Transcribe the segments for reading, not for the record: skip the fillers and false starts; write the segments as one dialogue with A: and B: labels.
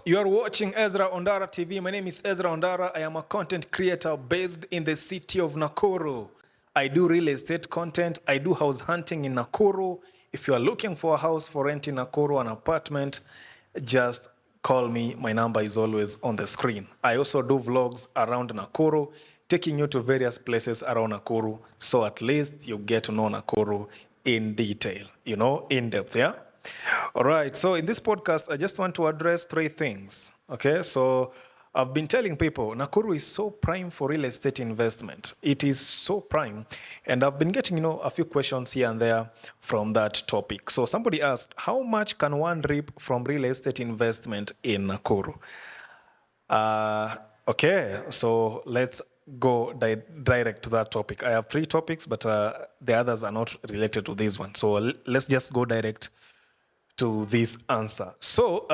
A: You are watching Ezra Ondara TV. My name is Ezra Ondara. I am a content creator based in the city of Nakuru. I do real estate content. I do house hunting in Nakuru. If you are looking for a house for rent in Nakuru, an apartment, just call me. My number is always on the screen. I also do vlogs around Nakuru, taking you to various places around Nakuru. So at least you get to know Nakuru in detail, in depth, yeah? All right, so in this podcast, I just want to address three things. Okay, so I've been telling people Nakuru is so prime for real estate investment. It is so prime. And I've been getting, a few questions here and there from that topic. So somebody asked, how much can one reap from real estate investment in Nakuru? Okay, so let's go direct to that topic. I have three topics, but the others are not related to this one. So let's just go direct to this answer. So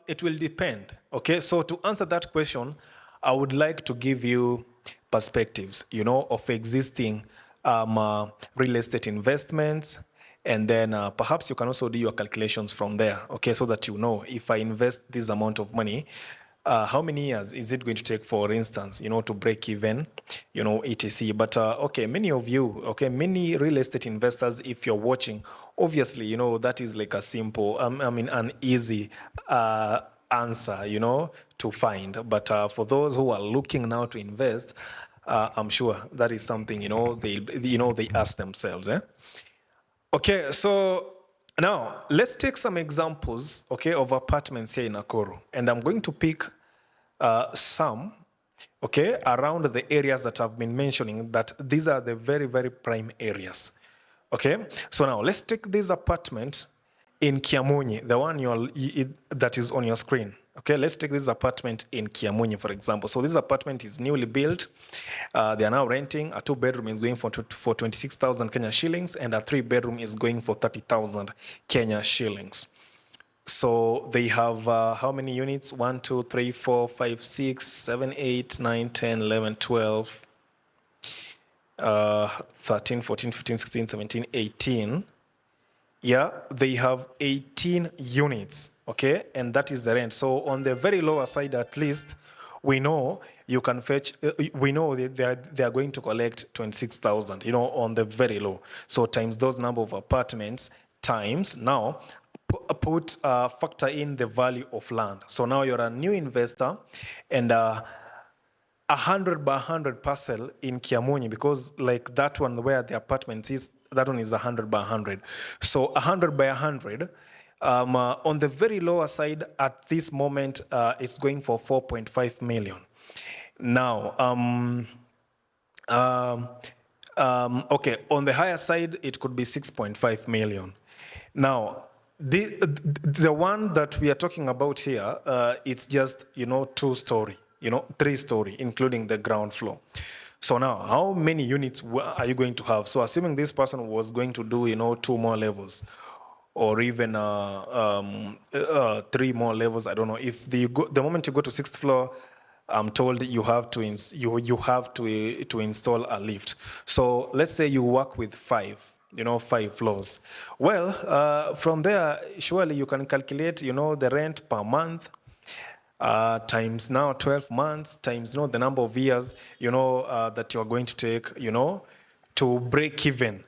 A: it will depend. Okay, so to answer that question, I would like to give you perspectives, of existing real estate investments, and then perhaps you can also do your calculations from there. Okay, so that if I invest this amount of money, how many years is it going to take, for instance, to break even, etc. But okay, many of you, many real estate investors, if you're watching, obviously, that is like a simple, an easy answer, to find. But for those who are looking now to invest, I'm sure that is something, they ask themselves. Okay, so now let's take some examples, of apartments here in Nakuru, and I'm going to pick some, around the areas that I've been mentioning, that these are the very, very prime areas. Okay, so now let's take this apartment in Kiamunyi, the one that is on your screen. Okay, let's take this apartment in Kiamunyi, for example. So this apartment is newly built. They are now renting. A two-bedroom is going for 26,000 Kenya shillings, and a three-bedroom is going for 30,000 Kenya shillings. So they have how many units? 1, 2, 3, 4, 5, 6, 7, 8, 9, 10, 11, 12, 13, 14, 15, 16, 17, 18. Yeah, they have 18 units, and that is the rent. So on the very lower side, at least, we know you can fetch, we know that they are going to collect 26,000, on the very low. So times those number of apartments, times, now, factor in the value of land. So now you're a new investor, and 100 by 100 parcel in Kiamunyi, because like that one where the apartment is, that one is 100 by 100. So 100 by 100, on the very lower side at this moment, it's going for 4.5 million. Now, okay, on the higher side, it could be 6.5 million. Now, the one that we are talking about here, it's just, 2-story, 3-story, including the ground floor. So now, how many units are you going to have? So assuming this person was going to do, 2 more levels, or even 3 more levels, I don't know. If the moment you go to 6th floor, I'm told you have to install a lift. So let's say you work with 5. 5 floors. Well, from there, surely you can calculate, the rent per month, times now 12 months, times, the number of years, that you're going to take, to break even,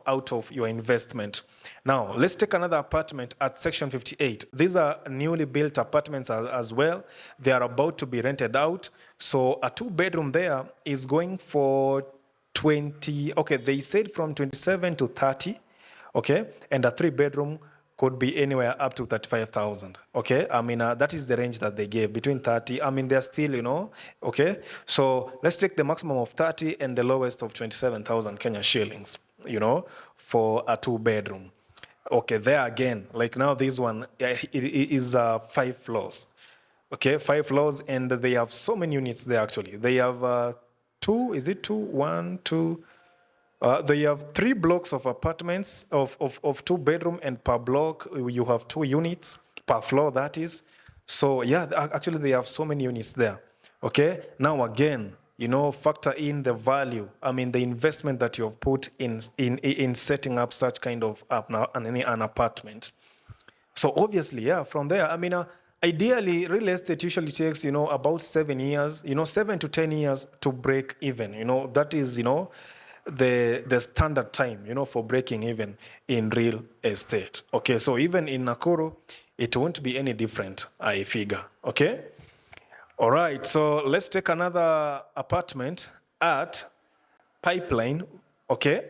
A: out of your investment. Now, let's take another apartment at section 58. These are newly built apartments as well. They are about to be rented out. So a 2-bedroom there is going for 20, they said from 27 to 30, and a 3-bedroom could be anywhere up to 35,000, that is the range that they gave, between 30, they're still, so let's take the maximum of 30 and the lowest of 27,000 Kenya shillings, for a 2-bedroom. There again, like now this one, it is 5 floors, 5 floors, and they have so many units there actually. They have 2, is it 2? 1, 2. They have 3 blocks of apartments of 2-bedroom, and per block you have 2 units per floor, that is. So yeah, actually they have so many units there. Now again, factor in the value, the investment that you have put in setting up such kind of an apartment. So obviously, yeah, from there, ideally, real estate usually takes, about 7 years, 7 to 10 years to break even. That is, the standard time, for breaking even in real estate. Okay, so even in Nakuru, it won't be any different, I figure. Okay. All right, so let's take another apartment at Pipeline. Okay,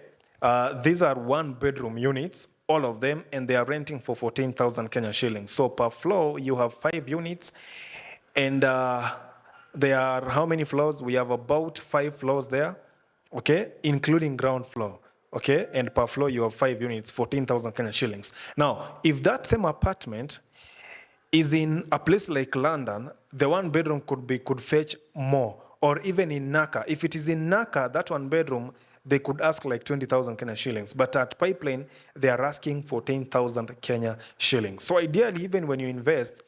A: these are 1-bedroom units, all of them, and they are renting for 14,000 Kenya shillings. So per floor, you have 5 units, and there are how many floors? We have about 5 floors there, okay, including ground floor. Okay, and per floor, you have 5 units, 14,000 Kenya shillings. Now, if that same apartment is in a place like London, the 1-bedroom could fetch more, or even in Naka. If it is in Naka, that 1-bedroom, they could ask like 20,000 Kenya shillings. But at Pipeline, they are asking 14,000 Kenya shillings. So ideally, even when you invest,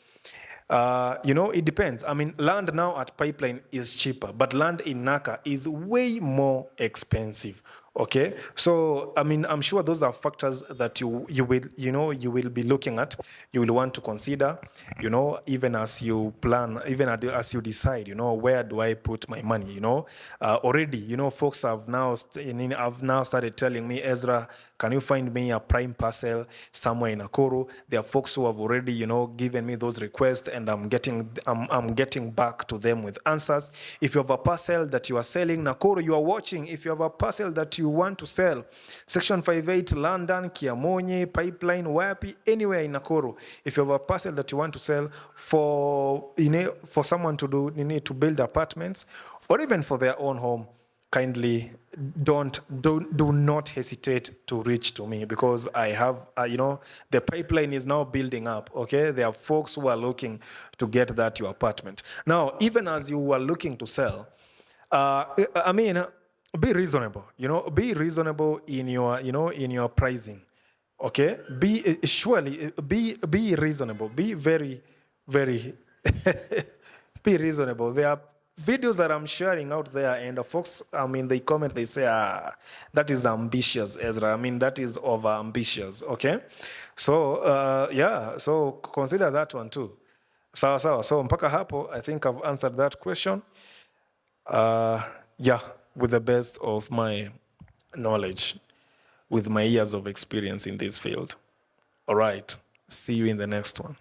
A: it depends. I mean, land now at Pipeline is cheaper, but land in Naka is way more expensive. Okay, so I mean, I'm sure those are factors that you will be looking at. You will want to consider, even as you plan, even as you decide, where do I put my money? Already, folks have now started telling me, Ezra, can you find me a prime parcel somewhere in Nakuru? There are folks who have already, given me those requests, and I'm getting back to them with answers. If you have a parcel that you are selling, Nakuru, you are watching. If you have a parcel that you want to sell, Section 58, London, Kiamonye, Pipeline, Wapi, anywhere in Nakuru, if you have a parcel that you want to sell for someone to to build apartments, or even for their own home, kindly do not hesitate to reach to me, because I have the pipeline is now building up. Okay, there are folks who are looking to get that your apartment. Now, even as you are looking to sell, I mean, be reasonable. Be reasonable in your pricing. Okay, be reasonable. Be very, very be reasonable. There are videos that I'm sharing out there, and the folks, they comment, they say, that is ambitious, Ezra. That is over ambitious. Okay, so yeah, so consider that one too. So mpaka hapo, I think I've answered that question. Yeah, with the best of my knowledge, with my years of experience in this field. All right, see you in the next one.